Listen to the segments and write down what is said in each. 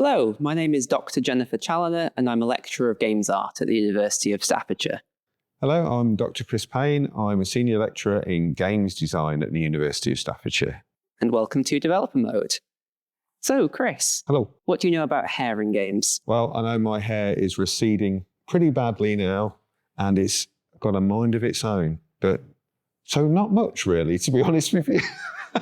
Hello, my name is Dr. Jennifer Challenor, and I'm a lecturer of games art at the University of Staffordshire. Hello, I'm Dr. Chris Payne. I'm a senior lecturer in games design at the University of Staffordshire. And welcome to Developer Mode. So, Chris. Hello. What do you know about hair in games? Well, I know my hair is receding pretty badly now, and it's got a mind of its own, but so not much really, to be honest with you.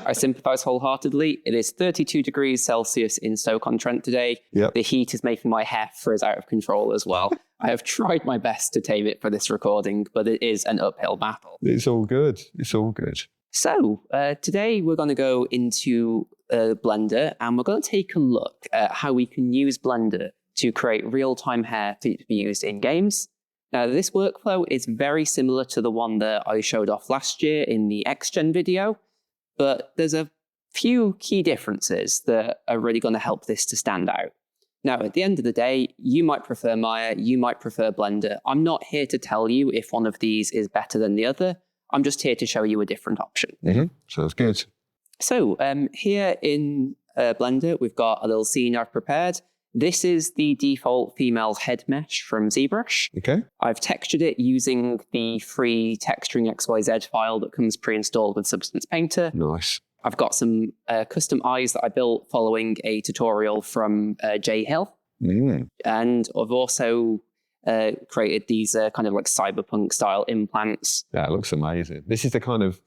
I sympathise wholeheartedly. It is 32 degrees Celsius in Stoke-on-Trent today. Yep. The heat is making my hair frizz out of control as well. I have tried my best to tame it for this recording, but it is an uphill battle. It's all good. It's all good. So, today we're going to go into Blender, and we're going to take a look at how we can use Blender to create real-time hair to be used in games. Now, this workflow is very similar to the one that I showed off last year in the XGen video, but there's a few key differences that are really going to help this to stand out. Now, at the end of the day, you might prefer Maya, you might prefer Blender. I'm not here to tell you if one of these is better than the other. I'm just here to show you a different option. Sounds good. So here in Blender, we've got a little scene I've prepared. This is the default female head mesh from ZBrush. Okay. I've textured it using the free texturing XYZ file that comes pre-installed with Substance Painter. Nice. I've got some custom eyes that I built following a tutorial from Jay Hill. And I've also created these kind of like cyberpunk style implants. Yeah, it looks amazing. This is the kind of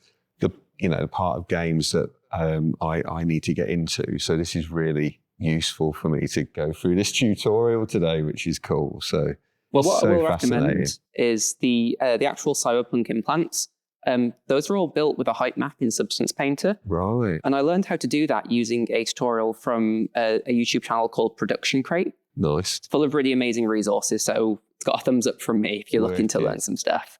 part of games that I need to get into. So this is really useful for me to go through this tutorial today, which is cool. So, well, what so I will recommend is the actual cyberpunk implants. Those are all built with a height map in Substance Painter. Right. And I learned how to do that using a tutorial from a YouTube channel called Production Crate. Nice. It's full of really amazing resources. So it's got a thumbs up from me if you're looking to learn some stuff.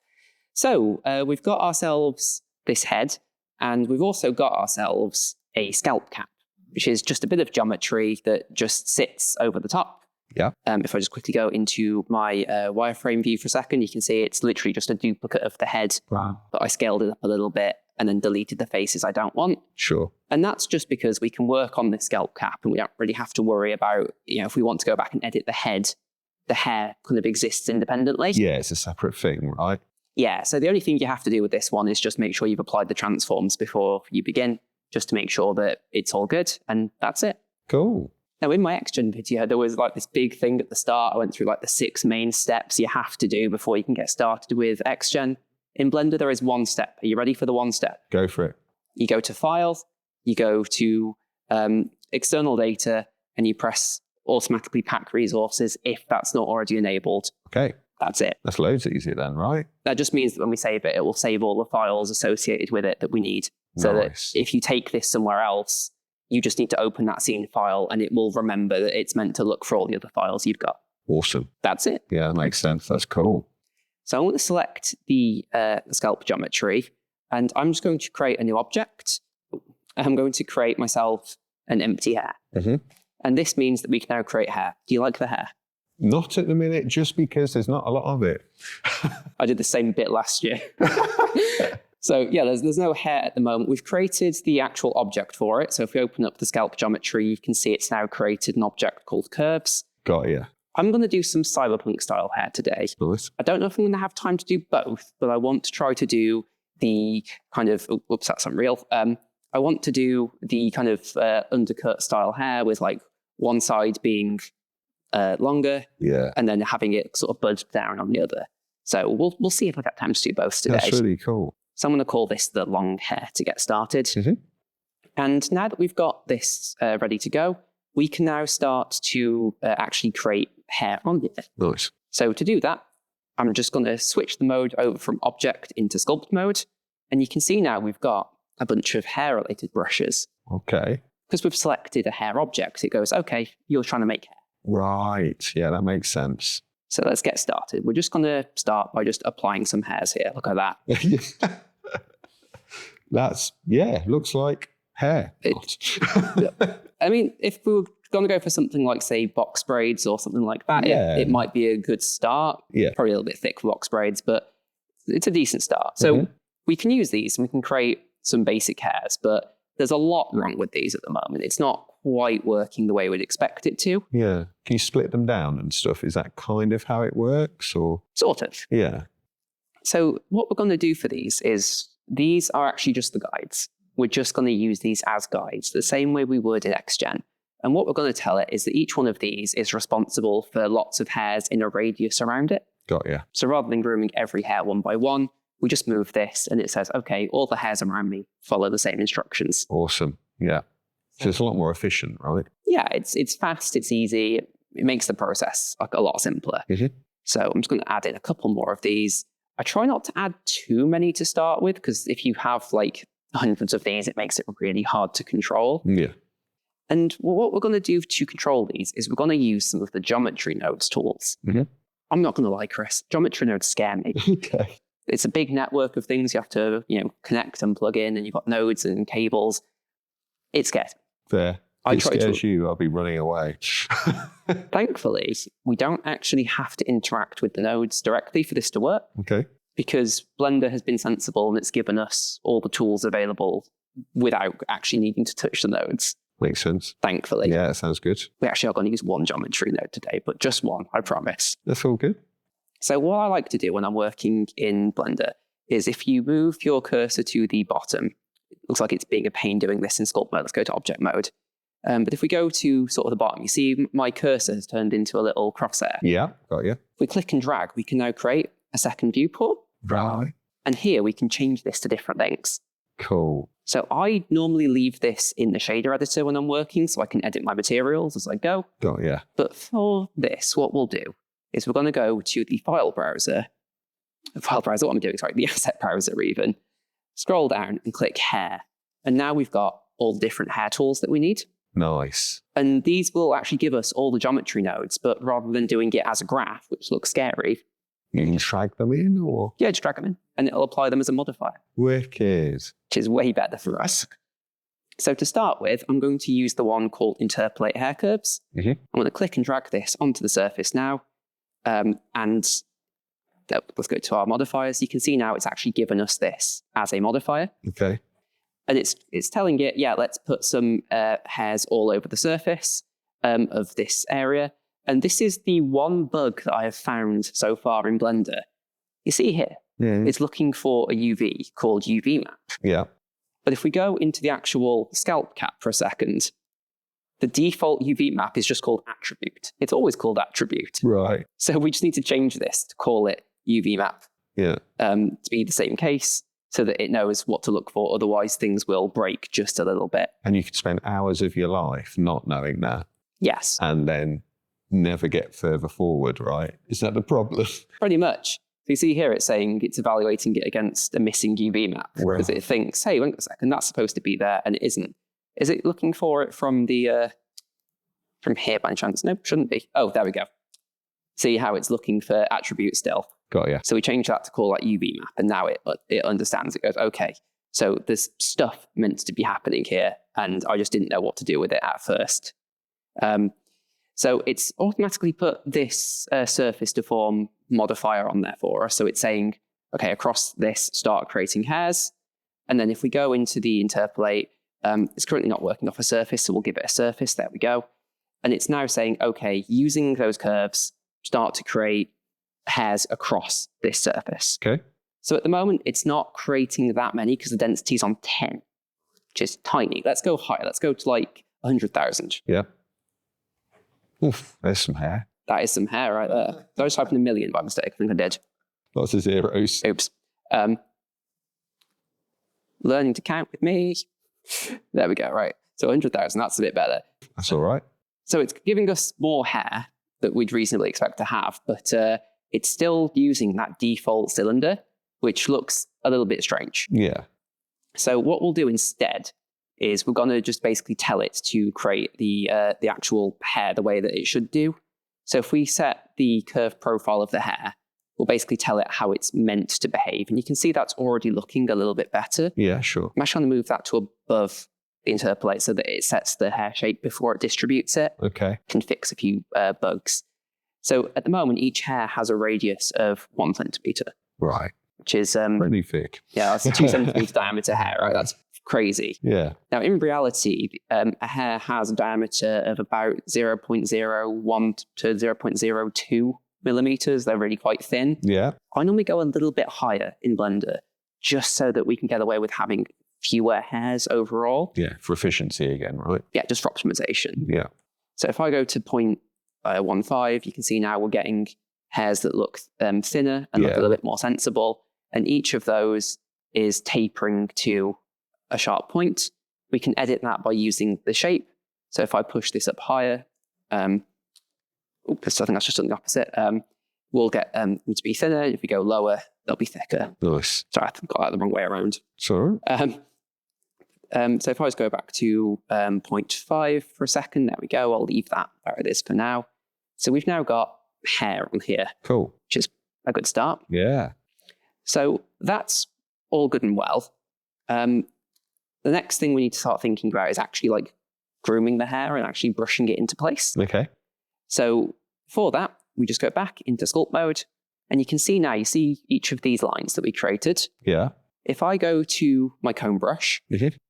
So we've got ourselves this head, and we've also got ourselves a scalp cap, which is just a bit of geometry that just sits over the top. Yeah. If I just quickly go into my wireframe view for a second, you can see it's literally just a duplicate of the head. Wow. But I scaled it up a little bit and then deleted the faces I don't want. Sure. And that's just because we can work on this scalp cap and we don't really have to worry about, if we want to go back and edit the head, the hair kind of exists independently. Yeah, it's a separate thing, right? Yeah, so the only thing you have to do with this one is just make sure you've applied the transforms before you begin, just to make sure that it's all good, and that's it. Cool. Now, in my XGen video, there was like this big thing at the start. I went through like the 6 main steps you have to do before you can get started with XGen. In Blender, there is one step. Are you ready for the one step? Go for it. You go to File, you go to External Data, and you press Automatically Pack Resources if that's not already enabled. Okay. That's it. That's loads easier then, right? That just means that when we save it, it will save all the files associated with it that we need. So Nice. that if you take this somewhere else, you just need to open that scene file and it will remember that it's meant to look for all the other files you've got. Awesome. That's it. Yeah, that makes sense. That's cool. So I'm going to select the scalp geometry, and I'm just going to create a new object. I'm going to create myself an empty hair. And this means that we can now create hair. Do you like the hair? Not at the minute, just because there's not a lot of it. I did the same bit last year. So yeah, there's no hair at the moment. We've created the actual object for it. So if we open up the scalp geometry, you can see it's now created an object called curves. Got you. I'm going to do some cyberpunk style hair today. Nice. I don't know if I'm going to have time to do both, but I want to try to do the kind of, oops, that's unreal. I want to do the kind of undercut style hair with like one side being longer, and then having it sort of bud down on the other. So we'll see if I get time to do both today. That's really cool. So I'm going to call this the long hair to get started. And now that we've got this ready to go, we can now start to actually create hair on it. Nice. So to do that, I'm just going to switch the mode over from object into sculpt mode. And you can see now we've got a bunch of hair related brushes. Okay. Because we've selected a hair object, it goes, okay, you're trying to make hair. Right. Yeah, that makes sense. So let's get started. We're just going to start by just applying some hairs here. Look at that. Looks like hair. I mean, if we were going to go for something like, say, box braids or something like that, it might be a good start. Yeah. Probably a little bit thick for box braids, but it's a decent start. So we can use these and we can create some basic hairs, but there's a lot wrong with these at the moment. It's not quite working the way we'd expect it to. Yeah. Can you split them down and stuff? Is that kind of how it works, or? Sort of. Yeah. So what we're going to do for these are actually just the guides. We're just going to use these as guides, the same way we would in XGen. And what we're going to tell it is that each one of these is responsible for lots of hairs in a radius around it. Got you. So rather than grooming every hair one by one, we just move this and it says, okay, all the hairs around me follow the same instructions. Awesome. Yeah. So it's a lot more efficient, right? Yeah, it's fast, it's easy. It makes the process like a lot simpler. Mm-hmm. So I'm just going to add in a couple more of these. I try not to add too many to start with, because if you have like hundreds of these, it makes it really hard to control. Yeah. And what we're going to do to control these is we're going to use some of the geometry nodes tools. Mm-hmm. I'm not going to lie, Chris, geometry nodes scare me. Okay. It's a big network of things you have to, connect and plug in, and you've got nodes and cables. It scares me. Fair. If it scares you, I'll be running away. Thankfully, we don't actually have to interact with the nodes directly for this to work. Okay. Because Blender has been sensible and it's given us all the tools available without actually needing to touch the nodes. Makes sense. Thankfully. Yeah, that sounds good. We actually are going to use one geometry node today, but just one, I promise. That's all good. So what I like to do when I'm working in Blender is if you move your cursor to the bottom, it looks like it's being a pain doing this in sculpt mode. Let's go to object mode. But if we go to sort of the bottom, you see my cursor has turned into a little crosshair. Yeah, got you. If we click and drag, we can now create a second viewport. Right. And here we can change this to different lengths. Cool. So I normally leave this in the shader editor when I'm working, so I can edit my materials as I go. Got you. But for this, what we'll do is we're going to go to the file browser, what am I doing? Sorry, the asset browser even. Scroll down and click hair. And now we've got all the different hair tools that we need. Nice. And these will actually give us all the geometry nodes, but rather than doing it as a graph, which looks scary. You can drag them in, or? Yeah, just drag them in, and it'll apply them as a modifier. Wicked. Which is way better for us. So to start with, I'm going to use the one called Interpolate Hair Curves. Mm-hmm. I'm going to click and drag this onto the surface now. And let's go to our modifiers. You can see now it's actually given us this as a modifier. Okay. And it's telling it, yeah, let's put some hairs all over the surface of this area. And this is the one bug that I have found so far in Blender. You see here, it's looking for a UV called UV map. Yeah. But if we go into the actual scalp cap for a second, the default UV map is just called attribute. It's always called attribute. Right. So we just need to change this to call it UV map. Yeah. To be the same case, so that it knows what to look for. Otherwise, things will break just a little bit. And you could spend hours of your life not knowing that. Yes. And then never get further forward, right? Is that the problem? Pretty much. So you see here, it's saying it's evaluating it against a missing UV map. Wow. Because it thinks, hey, wait a second, that's supposed to be there, and it isn't. Is it looking for it from the from here by any chance? Nope, shouldn't be. Oh, there we go. See how it's looking for attributes still. Got you. So we changed that to call that UV map, and now it understands. It goes, okay, so there's stuff meant to be happening here, and I just didn't know what to do with it at first. So it's automatically put this surface to form modifier on there for us. So it's saying, okay, across this, start creating hairs. And then if we go into the interpolate, it's currently not working off a surface, so we'll give it a surface. There we go. And it's now saying, okay, using those curves, start to create hairs across this surface. Okay. So at the moment, it's not creating that many because the density is on 10, which is tiny. Let's go higher. Let's go to like 100,000. Yeah. Oof, there's some hair. That is some hair right there. I was typing 1,000,000 by mistake. I think I did. Lots of zeros. Oops. Learning to count with me. There we go. Right. So 100,000. That's a bit better. That's all right. So it's giving us more hair that we'd reasonably expect to have, but it's still using that default cylinder, which looks a little bit strange. Yeah. So what we'll do instead is we're going to just basically tell it to create the actual hair the way that it should do. So if we set the curve profile of the hair, we'll basically tell it how it's meant to behave. And you can see that's already looking a little bit better. Yeah, sure. I'm actually going to move that to above the interpolate so that it sets the hair shape before it distributes it. Okay. Can fix a few bugs. So at the moment, each hair has a radius of 1 centimeter. Right. Which is... pretty thick. Yeah, that's a 2 centimeter diameter hair, right? That's crazy. Yeah. Now, in reality, a hair has a diameter of about 0.01 to 0.02 millimeters. They're really quite thin. Yeah. I normally go a little bit higher in Blender just so that we can get away with having fewer hairs overall. Yeah. For efficiency again, right? Yeah, just for optimization. Yeah. So if I go to 0.15, you can see now we're getting hairs that look thinner and look a little bit more sensible. And each of those is tapering to a sharp point. We can edit that by using the shape. So if I push this up higher, I think that's just the opposite. We'll get them to be thinner. If we go lower, they'll be thicker. Nice. Sorry, I got that the wrong way around. Sorry. So if I just go back to 0.5 for a second, there we go. I'll leave that where it is for now. So we've now got hair on here. Cool. Which is a good start. Yeah. So that's all good and well. The next thing we need to start thinking about is actually like grooming the hair and actually brushing it into place. Okay. So for that, we just go back into sculpt mode, and you can see now, you see each of these lines that we created. Yeah. If I go to my comb brush,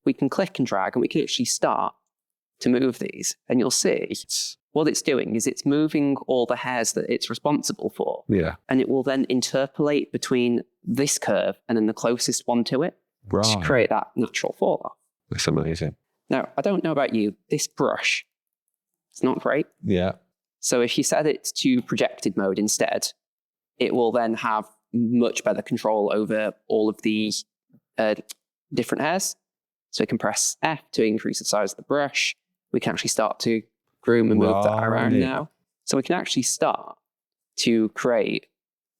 we can click and drag, and we can actually start to move these, and you'll see what it's doing is it's moving all the hairs that it's responsible for. Yeah. And it will then interpolate between this curve and then the closest one to it to create that natural fall off. That's amazing. Now, I don't know about you, this brush, it's not great. Yeah. So if you set it to projected mode instead, it will then have much better control over all of the different hairs. So we can press F to increase the size of the brush. We can actually start to groom and move that around now. So we can actually start to create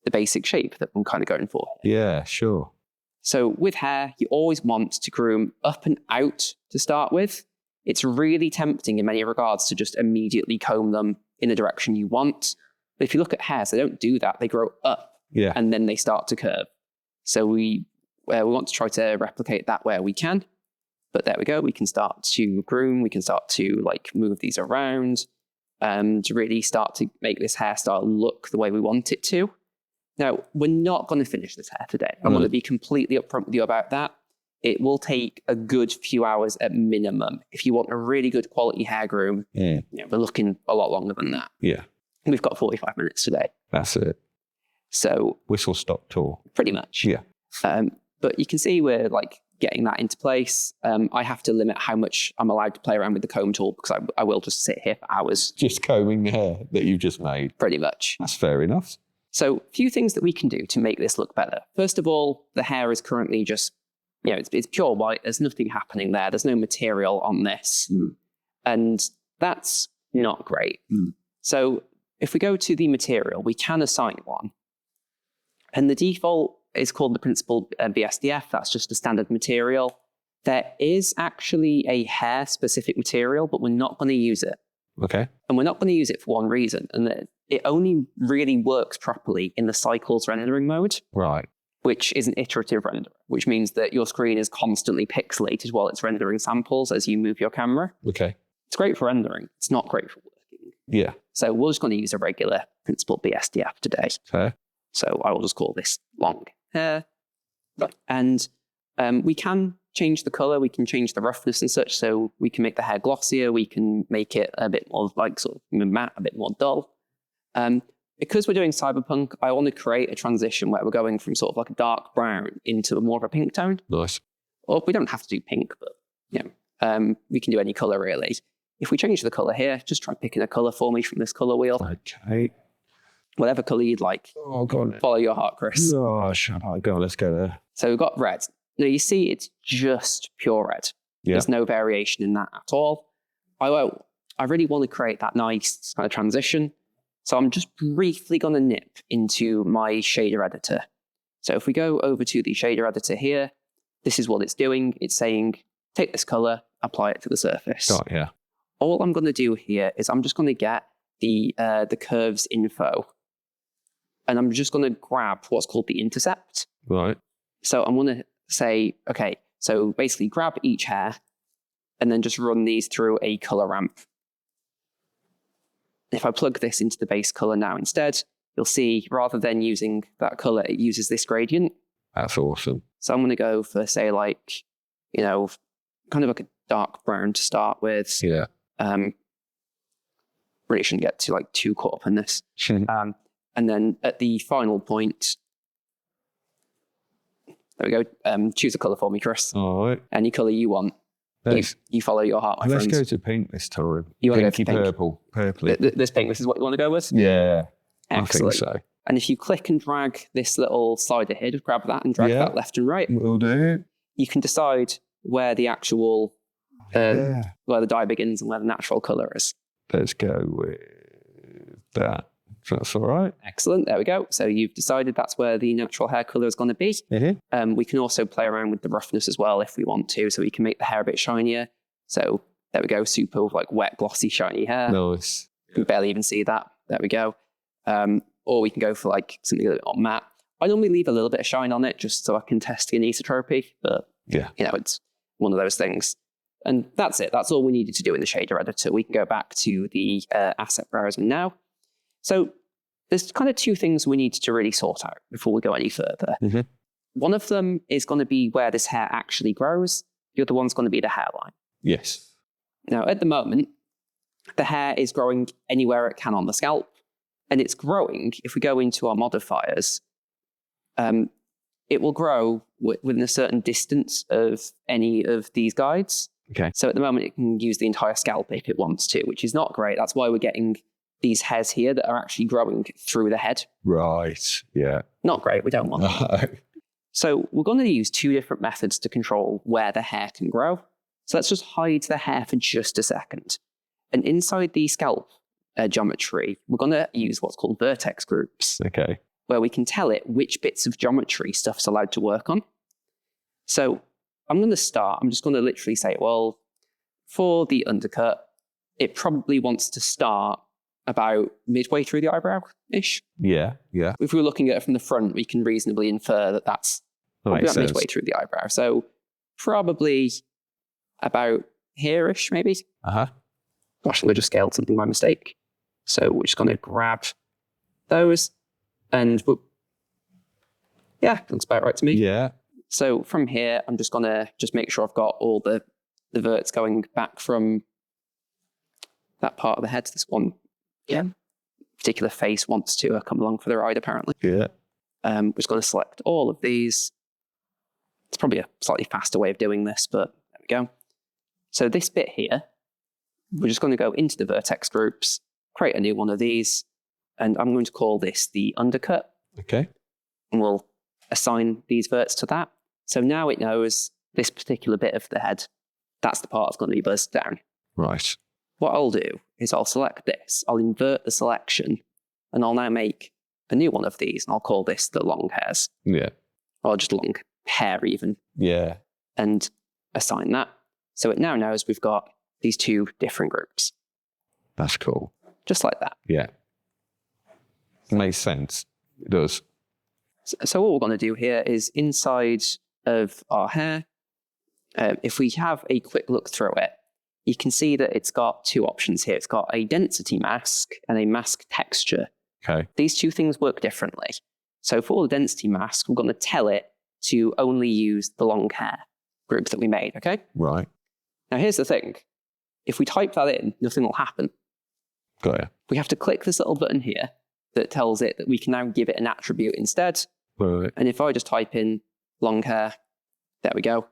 the basic shape that I'm kind of going for here. Yeah, sure. So with hair, you always want to groom up and out to start with. It's really tempting in many regards to just immediately comb them in the direction you want. But if you look at hairs, they don't do that. They grow up and then they start to curve. So we want to try to replicate that where we can. But there we go. We can start to groom. We can start to like move these around to really start to make this hairstyle look the way we want it to. Now, we're not going to finish this hair today. I'm going to be completely upfront with you about that. It will take a good few hours at minimum. If you want a really good quality hair groom, we're looking a lot longer than that. Yeah. We've got 45 minutes today. That's it. So whistle stop tour. Pretty much. Yeah. But you can see we're like getting that into place. I have to limit how much I'm allowed to play around with the comb tool because I will just sit here for hours. Just combing the hair that you've just made. Pretty much. That's fair enough. So a few things that we can do to make this look better. First of all, the hair is currently just, it's pure white. There's nothing happening there. There's no material on this. And that's not great. So if we go to the material, we can assign one. And the default is called the principal BSDF. That's just a standard material. There is actually a hair-specific material, but we're not going to use it. Okay. And we're not going to use it for one reason, and that it only really works properly in the cycles rendering mode. Right. Which is an iterative renderer, which means that your screen is constantly pixelated while it's rendering samples as you move your camera. Okay. It's great for rendering. It's not great for working. Yeah. So we're just going to use a regular principal BSDF today. Fair. So I will just call this long hair. And we can change the color. We can change the roughness and such. So we can make the hair glossier. We can make it a bit more like sort of matte, a bit more dull. Because we're doing cyberpunk, I want to create a transition where we're going from sort of like a dark brown into more of a pink tone. Nice. Or we don't have to do pink, but we can do any color really. If we change the color here, just try picking a color for me from this color wheel. Okay. Whatever color you'd like. Oh, go on. Follow your heart, Chris. Oh, shut up. Go on, let's go there. So we've got red. Now you see it's just pure red. Yeah. There's no variation in that at all. I really want to create that nice kind of transition. So I'm just briefly going to nip into my shader editor. So if we go over to the shader editor here, this is what it's doing. It's saying, take this color, apply it to the surface. Oh, yeah. All I'm going to do here is I'm just going to get the curves info. And I'm just going to grab what's called the intercept. Right. So I'm going to say, okay, so basically grab each hair and then just run these through a color ramp. If I plug this into the base color now instead, you'll see rather than using that color, it uses this gradient. That's awesome. So I'm going to go for, say, like, kind of like a dark brown to start with. Yeah. Really shouldn't get too too caught up in this. And then at the final point, there we go. Choose a colour for me, Chris. All right. Any colour you want. You follow your heart, my Let's friends. go to pink this time. You want to go Pinky for pink? purple. Purpley. This pink, this is what you want to go with? Yeah. Excellent. I think so. And if you click and drag this little slider here, just grab that and drag that left and right. Will do. You can decide where the actual, where the dye begins and where the natural colour is. Let's go with that. That's all right. Excellent. There we go. So you've decided that's where the natural hair colour is going to be. Mm-hmm. We can also play around with the roughness as well if we want to. So we can make the hair a bit shinier. So there we go. Super wet, glossy, shiny hair. Nice. You can barely even see that. There we go. Or we can go for something a little bit more matte. I normally leave a little bit of shine on it just so I can test the anisotropy. But it's one of those things. And that's it. That's all we needed to do in the shader editor. We can go back to the asset browser now. So there's kind of two things we need to really sort out before we go any further. Mm-hmm. One of them is going to be where this hair actually grows. The other one's going to be the hairline. Yes. Now, at the moment, the hair is growing anywhere it can on the scalp. And it's growing, if we go into our modifiers, it will grow within a certain distance of any of these guides. Okay. So at the moment, it can use the entire scalp if it wants to, which is not great. That's why we're getting these hairs here that are actually growing through the head. Right. Yeah. Not great. We don't want that. So we're going to use two different methods to control where the hair can grow. So let's just hide the hair for just a second. And inside the scalp geometry, we're going to use what's called vertex groups. Okay. Where we can tell it which bits of geometry stuff's allowed to work on. So I'm going to start. I'm just going to literally say, well, for the undercut, it probably wants to start about midway through the eyebrow-ish. Yeah, yeah. If we're looking at it from the front, we can reasonably infer that that's probably about midway through the eyebrow. So probably about here-ish, maybe. Uh-huh. Gosh, I just scaled something by mistake. So we're just going to grab those and looks about right to me. Yeah. So from here, I'm just going to make sure I've got all the verts going back from that part of the head to this one. Yeah. Particular face wants to come along for the ride, apparently. Yeah. We're just going to select all of these. It's probably a slightly faster way of doing this, but there we go. So this bit here, we're just going to go into the vertex groups, create a new one of these, and I'm going to call this the undercut. Okay. And we'll assign these verts to that. So now it knows this particular bit of the head, that's the part that's going to be buzzed down. Right. What I'll do is I'll select this, I'll invert the selection, and I'll now make a new one of these, and I'll call this the long hairs. Yeah. Or just long hair even. Yeah. And assign that. So it now knows we've got these two different groups. That's cool. Just like that. Yeah. Makes sense. It does. So what we're going to do here is inside of our hair, if we have a quick look through it, you can see that it's got two options here. It's got a density mask and a mask texture. Okay. These two things work differently. So for the density mask, we're going to tell it to only use the long hair group that we made, okay? Right. Now here's the thing. If we type that in, nothing will happen. Got ya. We have to click this little button here that tells it that we can now give it an attribute instead. Right. And if I just type in long hair, there we go.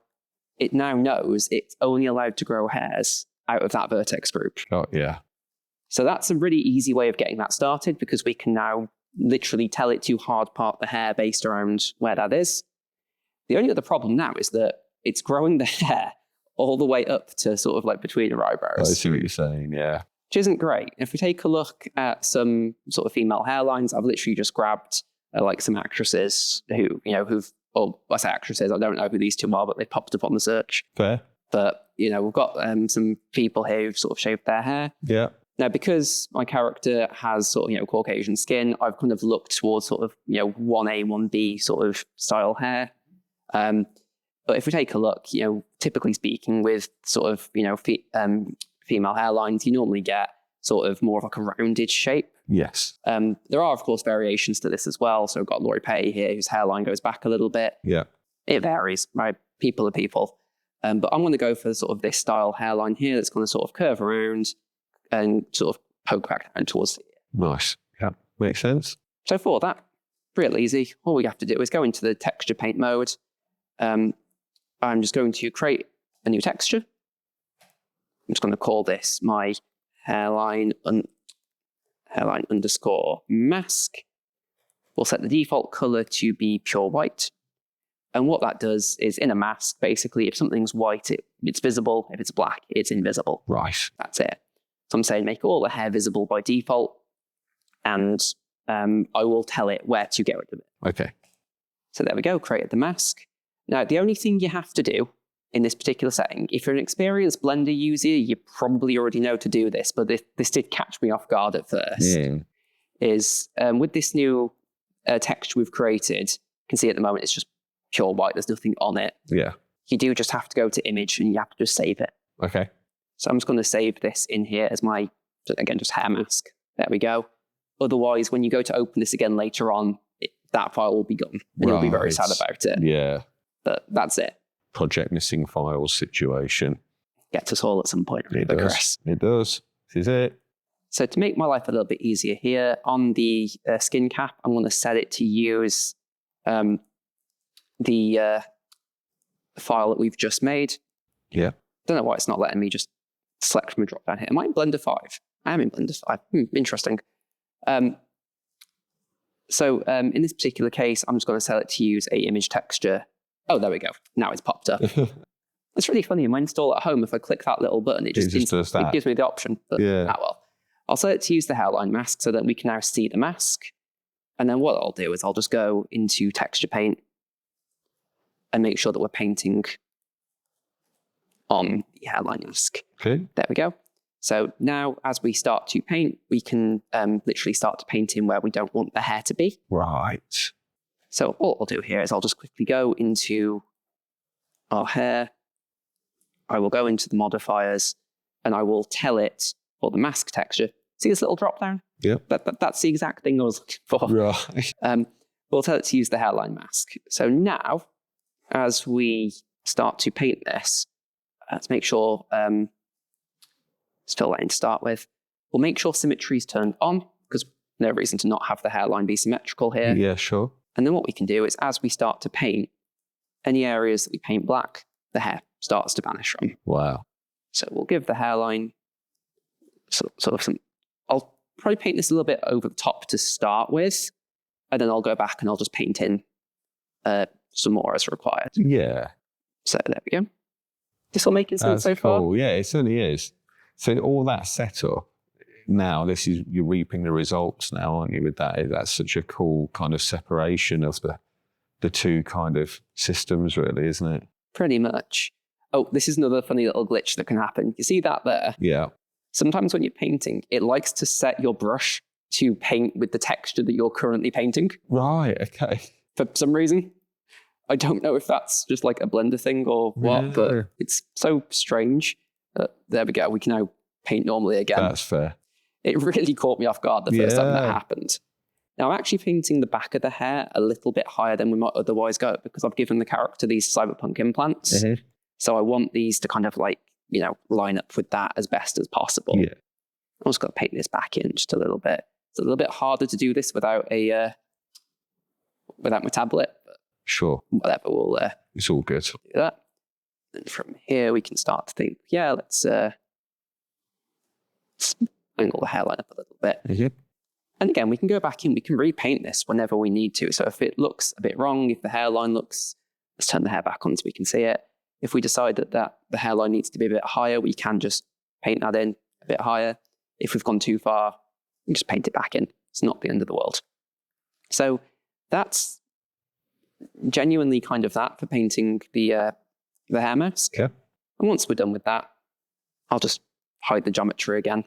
It now knows it's only allowed to grow hairs out of that vertex group. Oh, yeah. So that's a really easy way of getting that started because we can now literally tell it to hard part the hair based around where that is. The only other problem now is that it's growing the hair all the way up to sort of like between your eyebrows. I see what you're saying, yeah. Which isn't great. If we take a look at some sort of female hairlines, I've literally just grabbed like some actresses who've, or I say actresses, I don't know who these two are, but they've popped up on the search. Fair. But, we've got some people here who've sort of shaved their hair. Yeah. Now, because my character has sort of, Caucasian skin, I've kind of looked towards sort of, 1A, 1B sort of style hair. But if we take a look, typically speaking with sort of, female hairlines, you normally get sort of more of like a rounded shape. Yes. There are, of course, variations to this as well. So I've got Lori Payne here, whose hairline goes back a little bit. Yeah. It varies, right? People are people. But I'm going to go for sort of this style hairline here that's going to sort of curve around and sort of poke back down towards the ear. Nice. Yeah, makes sense. So for that, real easy. All we have to do is go into the texture paint mode. I'm just going to create a new texture. I'm just going to call this my hairline underscore mask. We'll set the default color to be pure white. And what that does is in a mask, basically, if something's white, it's visible. If it's black, it's invisible. Right. That's it. So I'm saying make all the hair visible by default, and I will tell it where to get rid of it. Okay. So there we go, created the mask. Now, the only thing you have to do in this particular setting, if you're an experienced Blender user, you probably already know to do this, but this did catch me off guard at first, is with this new texture we've created, you can see at the moment it's just pure white, there's nothing on it. Yeah. You do just have to go to image and you have to just save it. Okay. So I'm just going to save this in here as my, again, just hair mask. There we go. Otherwise, when you go to open this again later on, that file will be gone. And you'll be very sad about it. Yeah. But that's it. Project missing files situation. Gets us all at some point. It does. It does. This is it. So to make my life a little bit easier here, on the skin cap, I'm going to set it to use the file that we've just made. Yeah. Don't know why it's not letting me just select from a drop down here. Am I in Blender 5? I am in Blender 5. Interesting. So in this particular case, I'm just going to set it to use a image texture. Oh, there we go. Now it's popped up. It's really funny. In my install at home, if I click that little button, it just does that. It gives me the option. But well. I'll set it to use the hairline mask so that we can now see the mask. And then what I'll do is I'll just go into texture paint and make sure that we're painting on the hairline mask. Okay. There we go. So now as we start to paint, we can literally start to paint in where we don't want the hair to be. Right. So all I'll do here is I'll just quickly go into our hair. I will go into the modifiers and I will tell it for the mask texture. See this little drop down? Yeah. That's the exact thing I was looking for. Right. We'll tell it to use the hairline mask. So now, as we start to paint this, let's make sure, still letting to start with, we'll make sure symmetry is turned on, because no reason to not have the hairline be symmetrical here. Yeah, sure. And then what we can do is, as we start to paint, any areas that we paint black, the hair starts to vanish from. Wow. So we'll give the hairline sort of some, I'll probably paint this a little bit over the top to start with, and then I'll go back and I'll just paint in some more as required. Yeah. So there we go. This all making sense so far? Cool. Yeah, it certainly is. So all that setup, now you're reaping the results now, aren't you, with that? That's such a cool kind of separation of the two kind of systems, really, isn't it? Pretty much. Oh, this is another funny little glitch that can happen. You see that there? Yeah. Sometimes when you're painting, it likes to set your brush to paint with the texture that you're currently painting. Right, okay. For some reason. I don't know if that's just like a Blender thing or what, but it's so strange. There we go. We can now paint normally again. That's fair. It really caught me off guard the first time that happened. Now, I'm actually painting the back of the hair a little bit higher than we might otherwise go because I've given the character these cyberpunk implants. Mm-hmm. So I want these to kind of like, line up with that as best as possible. Yeah. I'm just going to paint this back in just a little bit. It's a little bit harder to do this without my tablet. But sure. Whatever, we'll... it's all good. Do that. And from here, we can start to think, let's angle the hairline up a little bit. Mm-hmm. And again, we can go back in, we can repaint this whenever we need to. So if it looks a bit wrong, if the hairline looks, let's turn the hair back on so we can see it. If we decide that the hairline needs to be a bit higher, we can just paint that in a bit higher. If we've gone too far, we just paint it back in. It's not the end of the world. So that's genuinely kind of that for painting the hair mask. Yeah. And once we're done with that, I'll just hide the geometry again.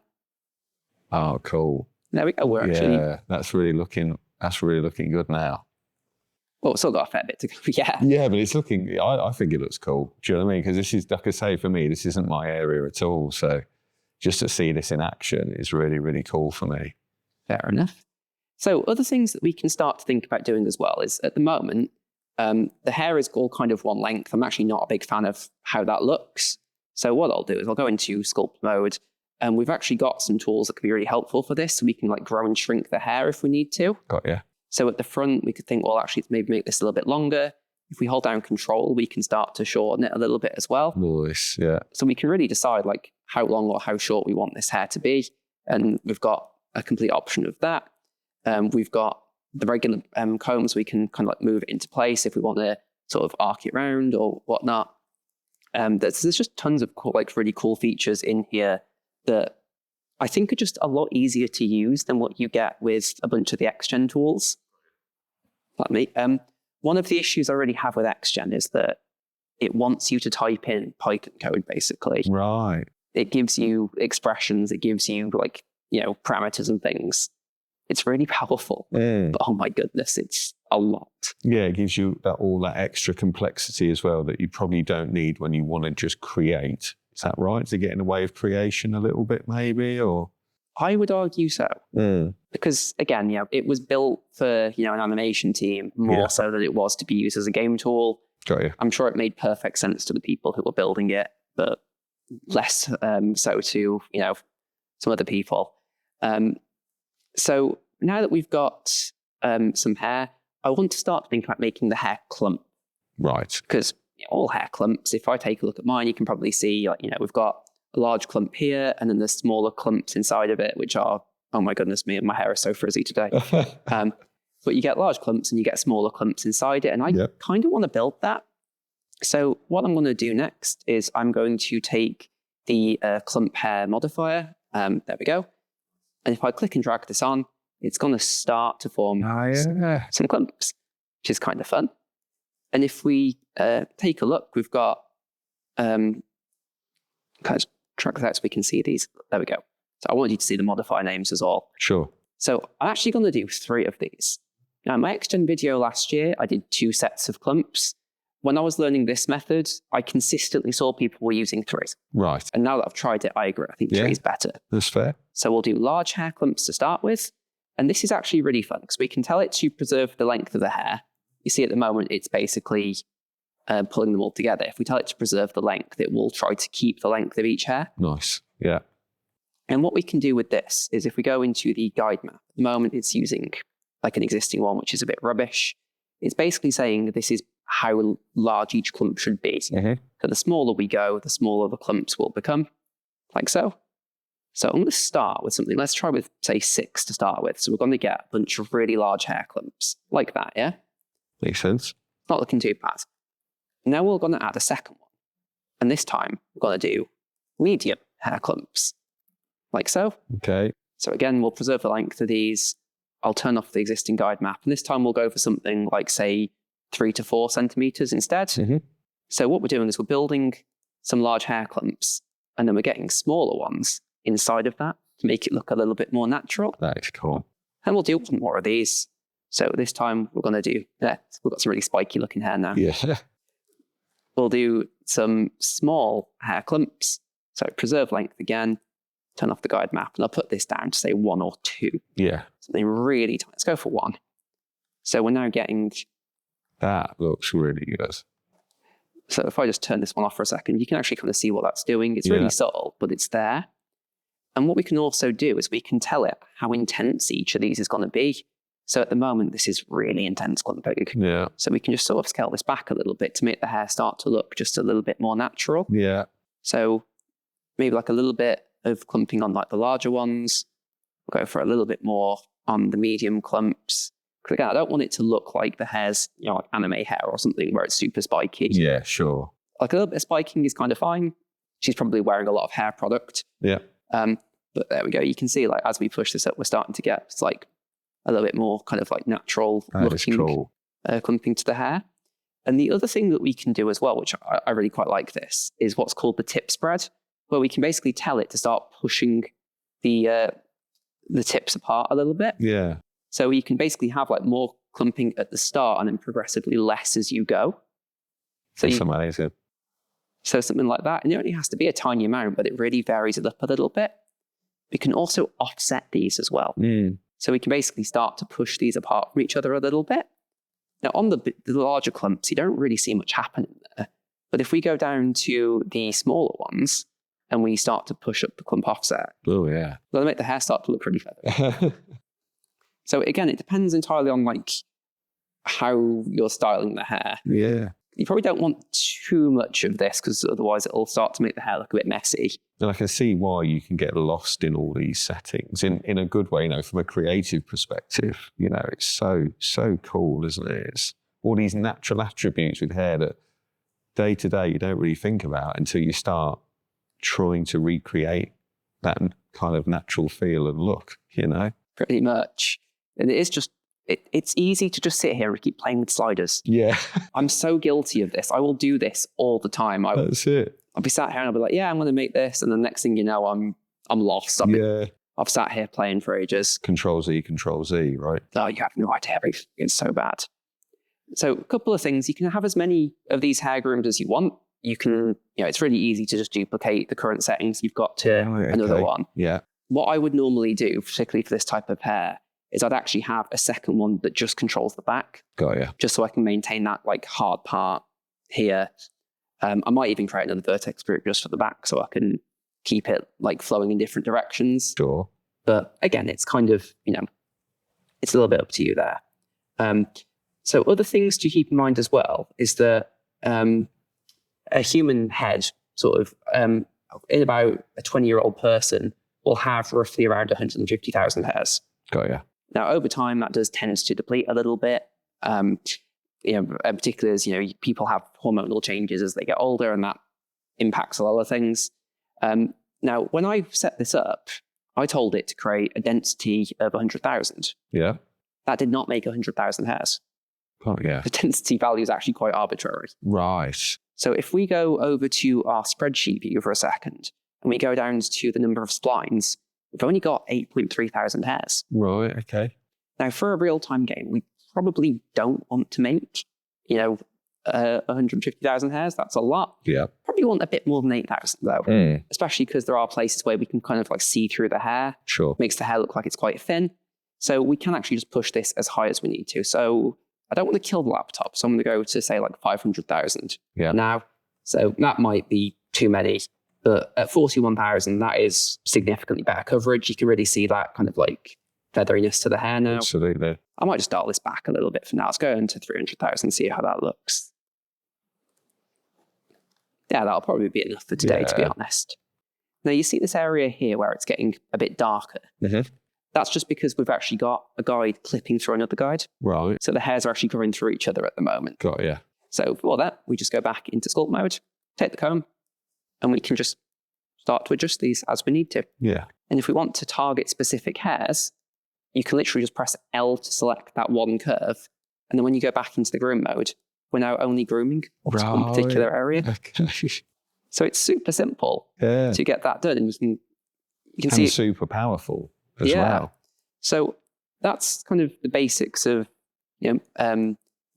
Oh, cool. There we go. We're actually... Yeah, that's really looking good now. Well, it's still got a fair bit to go. Yeah. Yeah, but it's looking, I think it looks cool. Do you know what I mean? Because this is, like I say, for me, this isn't my area at all. So just to see this in action is really, really cool for me. Fair enough. So other things that we can start to think about doing as well is at the moment, The hair is all kind of one length. I'm actually not a big fan of how that looks. So what I'll do is I'll go into sculpt mode, and we've actually got some tools that can be really helpful for this. So we can like grow and shrink the hair if we need to. Got you. So at the front, we could think, well, actually, maybe make this a little bit longer. If we hold down control, we can start to shorten it a little bit as well. Nice, yeah. So we can really decide like how long or how short we want this hair to be. And we've got a complete option of that. We've got the regular combs. We can kind of like move it into place if we want to sort of arc it round or whatnot. There's just tons of cool, like really cool features in here that I think are just a lot easier to use than what you get with a bunch of the XGen tools. Like me. One of the issues I really have with XGen is that it wants you to type in Python code, basically. Right. It gives you expressions. It gives you like, parameters and things. It's really powerful. But oh my goodness, it's a lot. Yeah, it gives you all that extra complexity as well that you probably don't need when you want to just create. Is that right? Does it get in the way of creation a little bit maybe, or? I would argue so. Because again, it was built for, an animation team more so than it was to be used as a game tool. Got you. I'm sure it made perfect sense to the people who were building it, but less so to, some other people. So now that we've got some hair, I want to start to think about making the hair clump. Right. Because all hair clumps, if I take a look at mine, you can probably see, we've got a large clump here, and then there's smaller clumps inside of it, which are, oh my goodness me, my hair is so frizzy today. But you get large clumps and you get smaller clumps inside it, and I kind of want to build that. So what I'm going to do next is I'm going to take the clump hair modifier. There we go. And if I click and drag this on, it's going to start to form some clumps, which is kind of fun. And if we take a look, we've got, kind of track that so we can see these. There we go. So I want you to see the modifier names as well. Sure. So I'm actually going to do 3 of these. Now, in my XGen video last year, I did 2 sets of clumps. When I was learning this method, I consistently saw people were using 3. Right. And now that I've tried it, I agree. I think 3 is better. That's fair. So we'll do large hair clumps to start with. And this is actually really fun because we can tell it to preserve the length of the hair. You see at the moment, it's basically pulling them all together. If we tell it to preserve the length, it will try to keep the length of each hair. Nice. Yeah. And what we can do with this is if we go into the guide map, at the moment it's using like an existing one, which is a bit rubbish. It's basically saying this is how large each clump should be. So the smaller we go, the smaller the clumps will become, like so. So I'm going to start with something. Let's try with, say, 6 to start with. So we're going to get a bunch of really large hair clumps, like that, yeah? Makes sense. Not looking too bad. Now we're going to add a second one. And this time, we're going to do medium hair clumps, like so. Okay. So again, we'll preserve the length of these. I'll turn off the existing guide map. And this time we'll go for something like, say, 3 to 4 centimeters instead. So what we're doing is we're building some large hair clumps, and then we're getting smaller ones inside of that to make it look a little bit more natural. That is cool. And we'll do 1 more of these. So this time we're going to do, we've got some really spiky looking hair now. Yeah. We'll do some small hair clumps. So preserve length again, turn off the guide map, and I'll put this down to say 1 or 2. Yeah. Something really tight. Let's go for 1. So we're now getting... That looks really good. So if I just turn this one off for a second, you can actually kind of see what that's doing. It's really subtle, but it's there. And what we can also do is we can tell it how intense each of these is going to be. So at the moment, this is really intense clumping. Yeah. So we can just sort of scale this back a little bit to make the hair start to look just a little bit more natural. Yeah. So maybe like a little bit of clumping on like the larger ones. We'll go for a little bit more on the medium clumps. Because again, I don't want it to look like the hair's, like anime hair or something where it's super spiky. Yeah, sure. Like a little bit of spiking is kind of fine. She's probably wearing a lot of hair product. Yeah. But there we go. You can see like as we push this up, we're starting to get it's like a little bit more kind of like natural looking clumping to the hair. And the other thing that we can do as well, which I really quite like this, is what's called the tip spread, where we can basically tell it to start pushing the tips apart a little bit. Yeah. So you can basically have like more clumping at the start and then progressively less as you go. So So something like that. And it only has to be a tiny amount, but it really varies it up a little bit. We can also offset these as well. So we can basically start to push these apart from each other a little bit. Now, on the larger clumps, you don't really see much happening there. But if we go down to the smaller ones and we start to push up the clump offset, Oh, yeah. they'll make the hair start to look pretty feathery. So again, it depends entirely on like how you're styling the hair. Yeah. You probably don't want too much of this because otherwise it'll start to make the hair look a bit messy. And I can see why you can get lost in all these settings in a good way, from a creative perspective. It's so cool, isn't it? It's all these natural attributes with hair that day to day you don't really think about until you start trying to recreate that kind of natural feel and look, Pretty much. And it is just, it's easy to just sit here and keep playing with sliders. Yeah. I'm so guilty of this. I will do this all the time. That's it. I'll be sat here and I'll be like, yeah, I'm going to make this. And the next thing you know, I'm lost. I've sat here playing for ages. Control Z, right? Oh, you have no idea. It's so bad. So a couple of things. You can have as many of these hair groomed as you want. You can, it's really easy to just duplicate the current settings you've got to another one. Yeah. What I would normally do, particularly for this type of hair, is I'd actually have a second one that just controls the back. Got you. Just so I can maintain that like hard part here. I might even create another vertex group just for the back so I can keep it like flowing in different directions. Sure. But again, it's kind of, it's a little bit up to you there. So other things to keep in mind as well is that a human head sort of in about a 20-year-old person will have roughly around 150,000 hairs. Got you. Now, over time, that does tend to deplete a little bit. Particularly as people have hormonal changes as they get older, and that impacts a lot of things. Now, when I set this up, I told it to create a density of 100,000. Yeah. That did not make 100,000 hairs. Oh, yeah. The density value is actually quite arbitrary. Right. So if we go over to our spreadsheet view for a second, and we go down to the number of splines, we've only got 8.3 thousand hairs. Right, okay. Now, for a real-time game, we probably don't want to make, 150,000 hairs. That's a lot. Yeah. Probably want a bit more than 8,000 though, especially because there are places where we can kind of like see through the hair. Sure. Makes the hair look like it's quite thin. So we can actually just push this as high as we need to. So I don't want to kill the laptop. So I'm going to go to say like 500,000 now. So that might be too many. But at 41,000, that is significantly better coverage. You can really see that kind of like featheriness to the hair now. Absolutely. I might just dial this back a little bit for now. Let's go into 300,000 and see how that looks. Yeah, that'll probably be enough for today, to be honest. Now, you see this area here where it's getting a bit darker. Mm-hmm. That's just because we've actually got a guide clipping through another guide. Right. So the hairs are actually going through each other at the moment. Got you. So for that, we just go back into sculpt mode, take the comb, and we can just start to adjust these as we need to. Yeah. And if we want to target specific hairs, you can literally just press L to select that one curve. And then when you go back into the groom mode, we're now only grooming up to one particular area. Okay. So it's super simple to get that done. And you can see it's super powerful as well. So that's kind of the basics of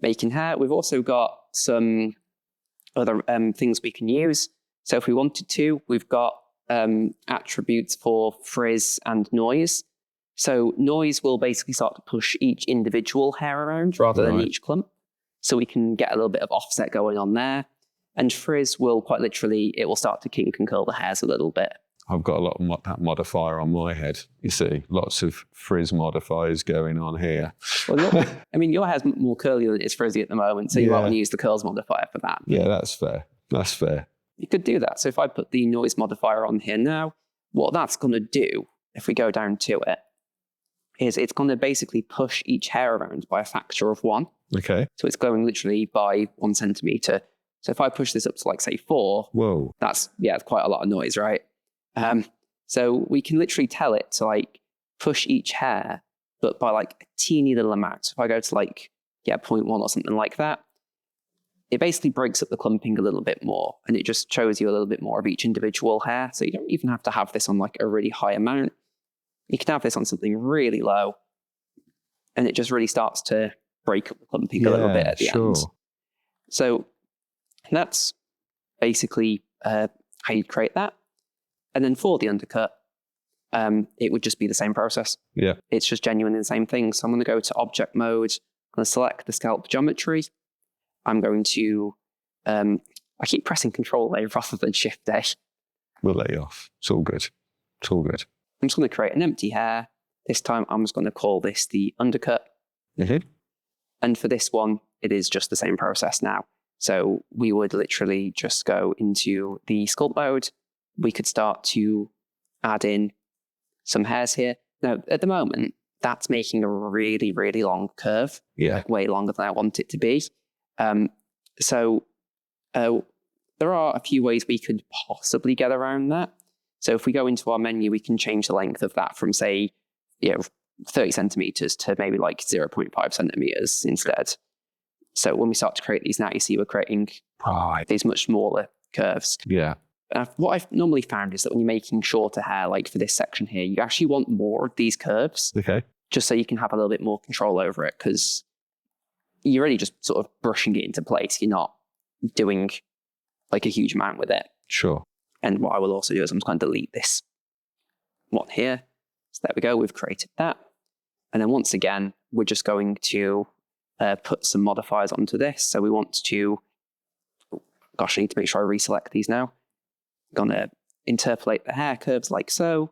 making hair. We've also got some other things we can use. So if we wanted to, we've got attributes for frizz and noise. So noise will basically start to push each individual hair around rather than each clump. So we can get a little bit of offset going on there. And frizz will quite literally, it will start to kink and curl the hairs a little bit. I've got a lot of that modifier on my head, you see. Lots of frizz modifiers going on here. Well, your hair's more curly than it is frizzy at the moment, so you might want to use the curls modifier for that. Yeah, that's fair. That's fair. You could do that. So if I put the noise modifier on here now, what that's going to do, if we go down to it, is it's going to basically push each hair around by a factor of 1. Okay. So it's going literally by 1 centimeter. So if I push this up to like, say, 4, whoa, that's quite a lot of noise, right? So we can literally tell it to like push each hair, but by like a teeny little amount. So if I go to like, 0.1 or something like that, it basically breaks up the clumping a little bit more, and it just shows you a little bit more of each individual hair. So you don't even have to have this on like a really high amount. You can have this on something really low, and it just really starts to break up the clumping a little bit at the end. So that's basically how you'd create that. And then for the undercut, it would just be the same process. Yeah. It's just genuinely the same thing. So I'm going to go to object mode, going to select the scalp geometry. I'm going to, I keep pressing Control A rather than Shift A. We'll let you off. It's all good. It's all good. I'm just going to create an empty hair. This time I'm just going to call this the undercut. Mm-hmm. And for this one, it is just the same process now. So we would literally just go into the sculpt mode. We could start to add in some hairs here. Now, at the moment, that's making a really, really long curve. Yeah. Like way longer than I want it to be. So there are a few ways we could possibly get around that. So if we go into our menu, we can change the length of that from, say, 30 centimeters to maybe like 0.5 centimeters instead. So when we start to create these now, you see we're creating these much smaller curves. Yeah. What I've normally found is that when you're making shorter hair, like for this section here, you actually want more of these curves. Okay. Just so you can have a little bit more control over it, because you're really just sort of brushing it into place. You're not doing like a huge amount with it. Sure. And what I will also do is I'm just going to delete this one here. So there we go. We've created that. And then once again, we're just going to put some modifiers onto this. So we want to, I need to make sure I reselect these now. I'm going to interpolate the hair curves like so.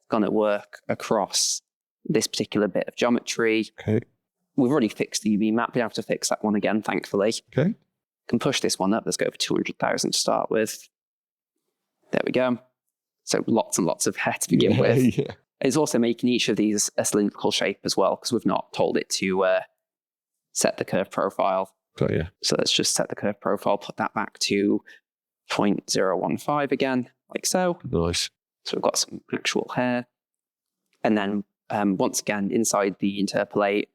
Going to work across this particular bit of geometry. Okay. We've already fixed the UV map. We don't have to fix that one again, thankfully. Okay. Can push this one up. Let's go for 200,000 to start with. There we go. So lots and lots of hair to begin with. Yeah. It's also making each of these a cylindrical shape as well, because we've not told it to set the curve profile. Got you. So let's just set the curve profile, put that back to 0.015 again, like so. Nice. So we've got some actual hair. And then once again, inside the interpolate,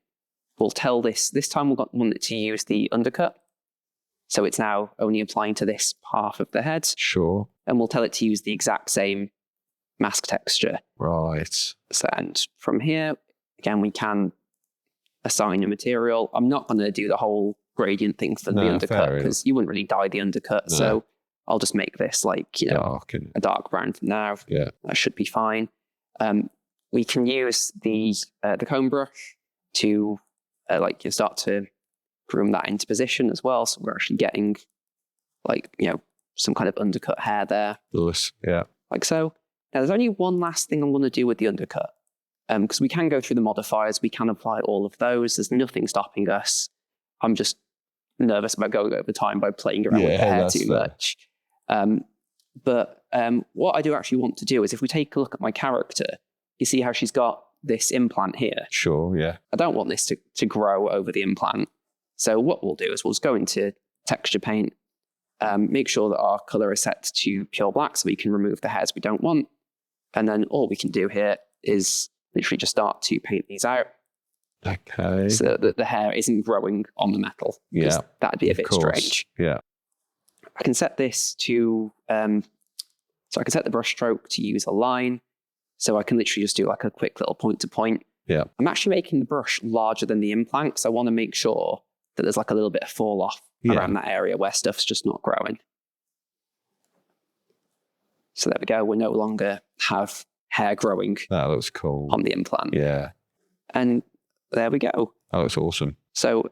we'll tell this time we'll want it to use the undercut. So it's now only applying to this half of the head. Sure. And we'll tell it to use the exact same mask texture. Right. So, and from here, again, we can assign a material. I'm not going to do the whole gradient thing for the undercut, because you wouldn't really dye the undercut. No. So I'll just make this like, dark a dark brown for now. Yeah. That should be fine. We can use the comb brush to start to groom that into position as well. So we're actually getting some kind of undercut hair there. Nice. Yeah. Like so. Now there's only one last thing I'm going to do with the undercut. Because we can go through the modifiers, we can apply all of those. There's nothing stopping us. I'm just nervous about going over time by playing around with the hair too much. But what I do actually want to do is, if we take a look at my character, you see how she's got this implant here. Sure, yeah. I don't want this to grow over the implant. So what we'll do is we'll just go into texture paint, make sure that our color is set to pure black so we can remove the hairs we don't want. And then all we can do here is literally just start to paint these out. Okay. So that the hair isn't growing on the metal. Yeah. That'd be a bit strange. Yeah. I can set this to, so I can set the brush stroke to use a line. So I can literally just do like a quick little point to point. Yeah. I'm actually making the brush larger than the implant, because I want to make sure that there's like a little bit of fall off around that area where stuff's just not growing. So there we go. We no longer have hair growing. That looks cool. On the implant. Yeah. And there we go. That looks awesome. So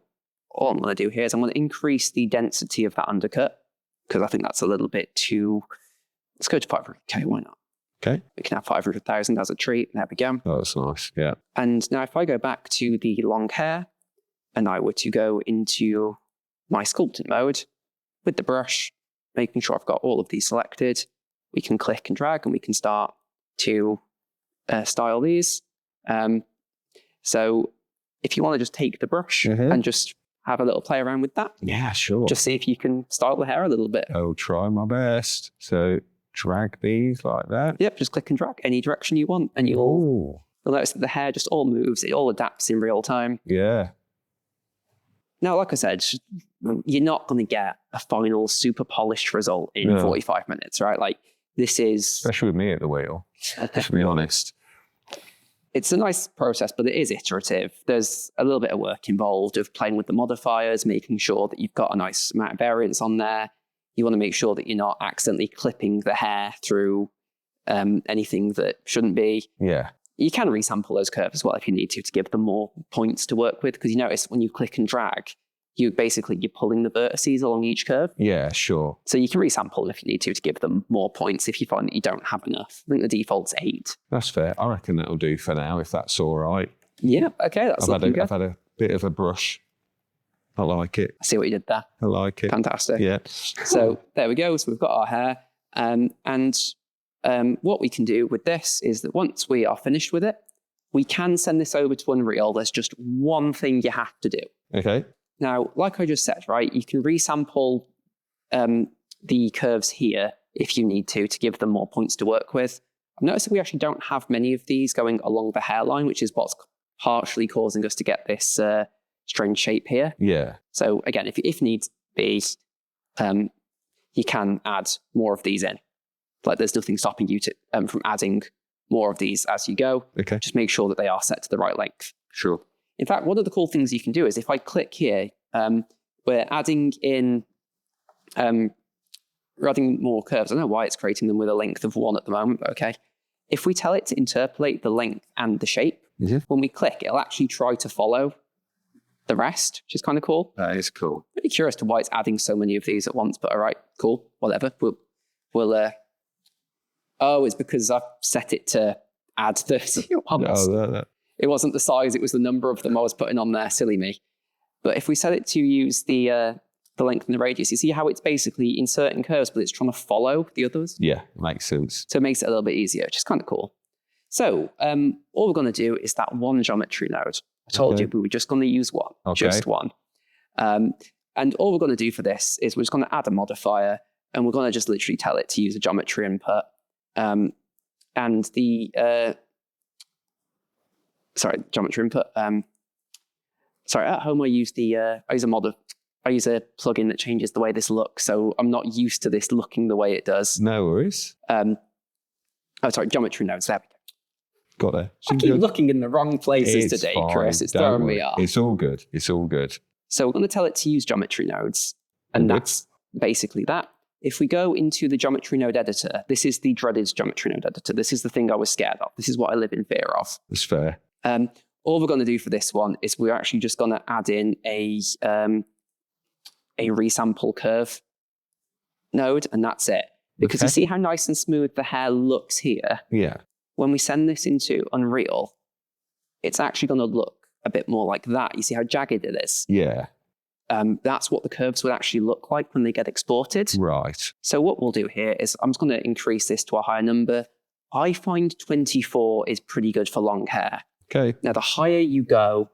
all I'm going to do here is I'm going to increase the density of that undercut, because I think that's a little bit too... Let's go to 500k, why not? Okay. We can have 500,000 as a treat. There we go. Oh, that's nice, yeah. And now if I go back to the long hair, and I were to go into my sculpting mode with the brush, making sure I've got all of these selected, we can click and drag and we can start to style these. So if you want to just take the brush and just have a little play around with that. Yeah, sure. Just see if you can style the hair a little bit. I'll try my best. So drag these like that. Yep, just click and drag any direction you want, and you'll notice that the hair just all moves. It all adapts in real time. Yeah. Now, like I said, you're not going to get a final super polished result in 45 minutes, right? Like this is... Especially with me at the wheel, to be honest. It's a nice process, but it is iterative. There's a little bit of work involved of playing with the modifiers, making sure that you've got a nice amount of variance on there. You want to make sure that you're not accidentally clipping the hair through anything that shouldn't be. Yeah. You can resample those curves as well if you need to give them more points to work with, because you notice when you click and drag, you're pulling the vertices along each curve. Yeah, sure. So you can resample them if you need to give them more points if you find that you don't have enough. I think the default's 8. That's fair. I reckon that'll do for now, if that's all right. Yeah, okay, that's looking good. I've had a bit of a brush. I like it. I see what you did there. I like it. Fantastic. Yeah. So there we go. So we've got our hair. And what we can do with this is that once we are finished with it, we can send this over to Unreal. There's just one thing you have to do. Okay. Now, like I just said, right, you can resample the curves here if you need to give them more points to work with. I've noticed that we actually don't have many of these going along the hairline, which is what's partially causing us to get this strange shape here. Yeah. So again, if needs be, you can add more of these in. Like there's nothing stopping you from adding more of these as you go. Okay. Just make sure that they are set to the right length. Sure. In fact, one of the cool things you can do is if I click here, we're adding in, we're adding more curves. I don't know why it's creating them with a length of 1 at the moment, but okay. If we tell it to interpolate the length and the shape, when we click, it'll actually try to follow the rest, which is kind of cool. That is cool. Really curious to why it's adding so many of these at once, but all right, cool, whatever. Oh, it's because I've set it to add 30 at once. It wasn't the size, it was the number of them I was putting on there, silly me. But if we set it to use the length and the radius, you see how it's basically inserting curves, but it's trying to follow the others? Yeah, makes sense. So it makes it a little bit easier, which is kind of cool. So all we're going to do is that one geometry node. I told you we were just going to use one, just one. And all we're going to do for this is we're just going to add a modifier, and we're going to just literally tell it to use a geometry input. And the, geometry input. At home I use I use a plugin that changes the way this looks, so I'm not used to this looking the way it does. No worries. Geometry nodes, there we go. Got there. I keep looking in the wrong places today, fine. Chris. It's throwing me off. It's all good. It's all good. So we're going to tell it to use geometry nodes, and that's basically that. If we go into the geometry node editor, this is the dreaded geometry node editor. This is the thing I was scared of. This is what I live in fear of. That's fair. All we're going to do for this one is we're actually just going to add in a resample curve node, and that's it. Because you see how nice and smooth the hair looks here? Yeah. When we send this into Unreal, it's actually going to look a bit more like that. You see how jagged it is? Yeah. That's what the curves would actually look like when they get exported. Right. So what we'll do here is I'm just going to increase this to a higher number. I find 24 is pretty good for long hair. Okay. Now, the higher you go,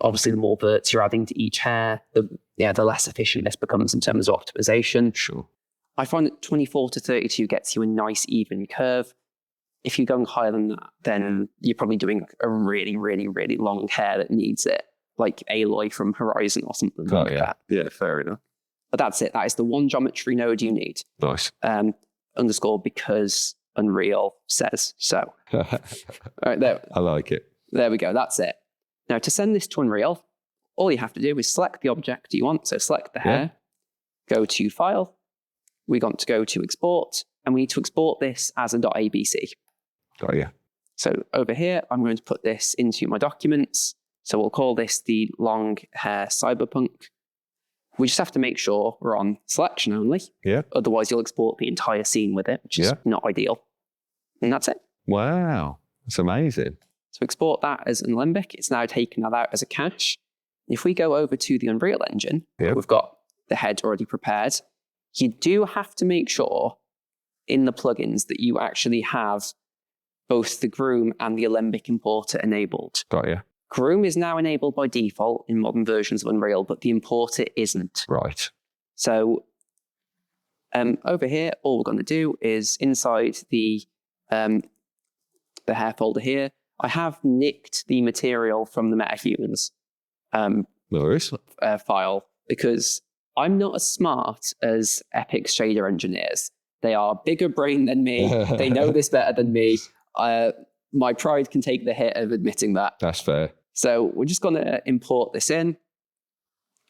obviously the more verts you're adding to each hair, the less efficient this becomes in terms of optimization. Sure. I find that 24 to 32 gets you a nice even curve. If you're going higher than that, then you're probably doing a really, really, really long hair that needs it, like Aloy from Horizon or something like that. Yeah, fair enough. But that's it. That is the one geometry node you need. Nice. Underscore because Unreal says so. All right, there. I like it. There we go. That's it. Now, to send this to Unreal, all you have to do is select the object you want. So select the hair, go to File. We want to go to Export, and we need to export this as a .abc. Got you. So over here, I'm going to put this into my documents. So we'll call this the long hair cyberpunk. We just have to make sure we're on selection only. Yeah. Otherwise, you'll export the entire scene with it, which is not ideal. And that's it. Wow. That's amazing. So export that as an Alembic. It's now taken that out as a cache. If we go over to the Unreal Engine, we've got the head already prepared. You do have to make sure in the plugins that you actually have both the groom and the Alembic importer enabled. Got you. Groom is now enabled by default in modern versions of Unreal, but the importer isn't. Right. So over here, all we're going to do is inside the hair folder here, I have nicked the material from the MetaHumans file because I'm not as smart as Epic's shader engineers. They are bigger brain than me. They know this better than me. My pride can take the hit of admitting that. That's fair. So we're just going to import this in.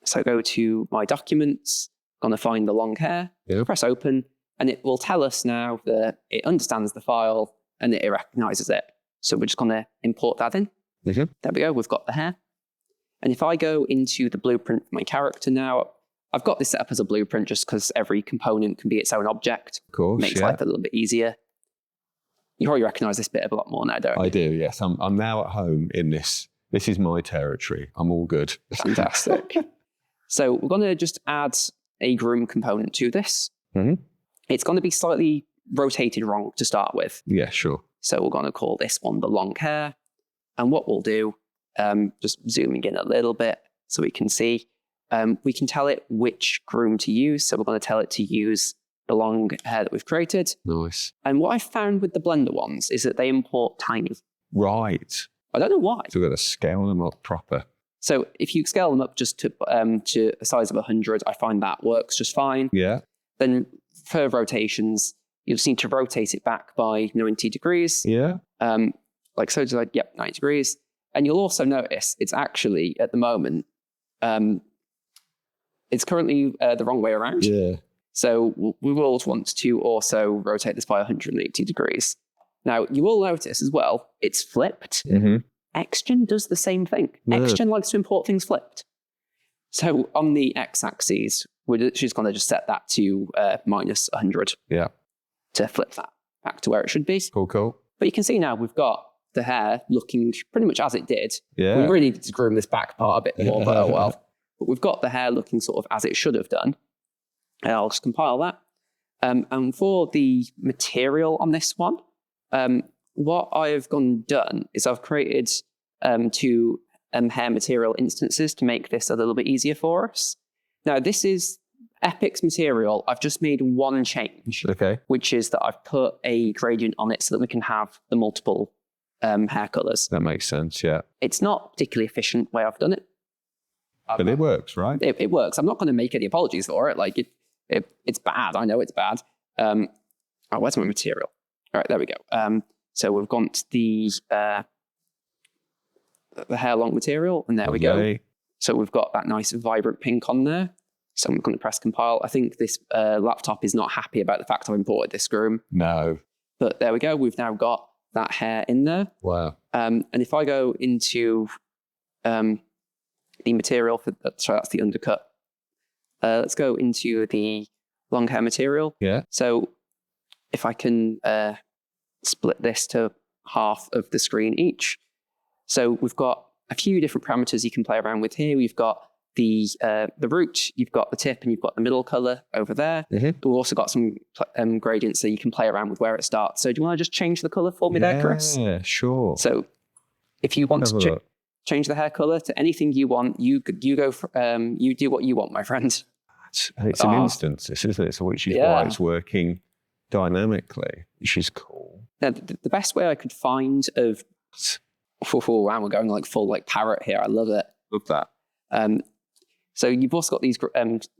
So go to my documents, going to find the long hair, press open, and it will tell us now that it understands the file and that it recognizes it. So we're just going to import that in. Okay. There we go. We've got the hair. And if I go into the blueprint for my character now, I've got this set up as a blueprint just because every component can be its own object. Of course, Makes life a little bit easier. You probably recognize this bit a lot more now, don't you? I do, yes. I'm now at home in this. This is my territory. I'm all good. Fantastic. So we're going to just add a groom component to this. Mm-hmm. It's going to be slightly rotated wrong to start with. Yeah, sure. So we're going to call this one the long hair. And what we'll do, just zooming in a little bit so we can see, we can tell it which groom to use. So we're going to tell it to use the long hair that we've created. Nice. And what I found with the Blender ones is that they import tiny. Right. I don't know why. So we've got to scale them up proper. So if you scale them up just to a size of 100, I find that works just fine. Yeah. Then for rotations, you just need to rotate it back by 90 degrees. Yeah. Like so, just like, yep, 90 degrees. And you'll also notice it's actually, at the moment, it's currently the wrong way around. Yeah. So we will want to also rotate this by 180 degrees. Now, you will notice as well, it's flipped. Mm-hmm. Xgen does the same thing. Yeah. Xgen likes to import things flipped. So on the x-axis, we're just going to just set that to minus 100. Yeah. To flip that back to where it should be. Cool, cool. But you can see now we've got the hair looking pretty much as it did. Yeah. We really need to groom this back part a bit more, but oh well. But we've got the hair looking sort of as it should have done. And I'll just compile that. And for the material on this one, what I've done is I've created two hair material instances to make this a little bit easier for us. Now, this is Epic's material. I've just made one change, Okay. which is that I've put a gradient on it so that we can have the multiple hair colors. That makes sense, yeah. It's not a particularly efficient way I've done it. But it works, right? It works. I'm not going to make any apologies for it. Like it's bad. I know it's bad. Where's my material? All right, there we go. So we've got the hair long material, and there we go. So we've got that nice vibrant pink on there. So I'm going to press compile. I think this laptop is not happy about the fact I've imported this groom. No. But there we go. We've now got that hair in there. Wow. And if I go into the material for sorry, that's the undercut. Let's go into the long hair material. Yeah. So if I can split this to half of the screen each. So we've got a few different parameters you can play around with here. We've got the root, you've got the tip, and you've got the middle color over there. Mm-hmm. We've also got some gradients so you can play around with where it starts. So do you want to just change the color for me there, Chris? Yeah, sure. So if you want to change the hair color to anything you want, you go for, you do what you want, my friend. And it's an instance, isn't it? So which is why it's working dynamically, which is cool. Now, the best way I could find of, wow, we're going like full like parrot here. I love it. Love that. So you've also got these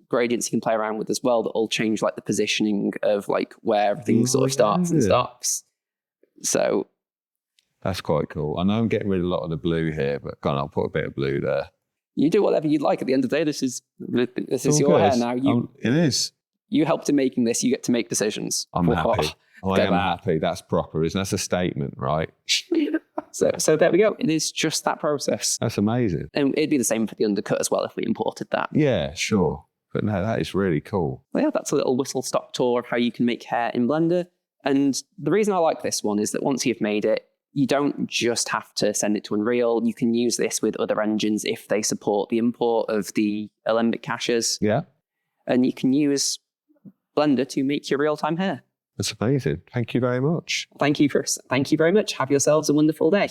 gradients you can play around with as well that will change like the positioning of like where everything sort of starts and stops. So that's quite cool. I know I'm getting rid of a lot of the blue here, but go on, I'll put a bit of blue there. You do whatever you'd like. At the end of the day, this is your hair now. It is. You helped in making this. You get to make decisions. I'm happy. I am happy. That's proper, isn't that? That's a statement, right? So there we go. It is just that process. That's amazing. And it'd be the same for the undercut as well if we imported that. Yeah, sure. But no, that is really cool. Well, yeah, that's a little whistle-stop tour of how you can make hair in Blender. And the reason I like this one is that once you've made it, you don't just have to send it to Unreal. You can use this with other engines if they support the import of the Alembic caches. Yeah. And you can use Blender to make your real-time hair. That's amazing. Thank you very much. Thank you, Chris. Thank you very much. Have yourselves a wonderful day.